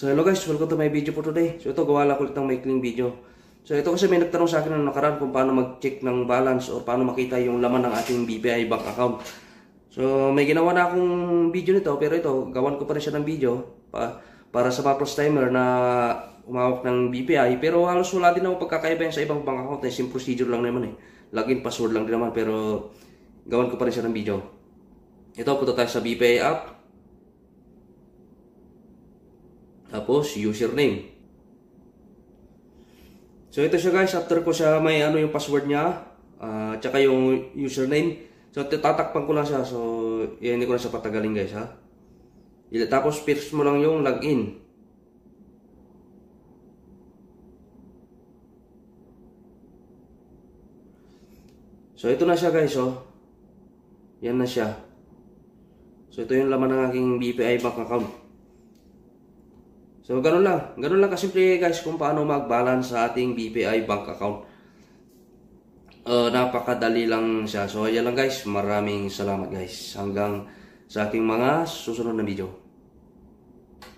So hello guys, welcome to my video for today. So ito, gawa lang ulit ng maikling video. So ito kasi may nagtanong sa akin na nakaraan kung paano mag-check ng balance or paano makita yung laman ng ating BPI bank account. So may ginawa na akong video nito, pero ito, gawan ko pa rin siya ng video para sa mga first timer na umawak ng BPI. Pero halos wala din ako pagkakaiba yan sa ibang bank account. Same procedure lang naman eh. Login, password lang din naman, pero gawan ko pa rin siya ng video. Ito, punta tayo sa BPI app. Tapos, username. So, ito siya guys. After ko siya may yung password niya. Tsaka yung username. So, tatakpan ko lang siya. So, hindi ko na siya patagalin guys ha. Tapos, first mo lang yung login. So, ito na siya guys oh. Yan na siya. So, ito yung laman ng aking BPI bank account. So, ganun lang kasimple guys kung paano mag-balance sa ating BPI bank account. Napakadali lang siya. So, ayan lang guys. Maraming salamat guys. Hanggang sa aking mga susunod na video.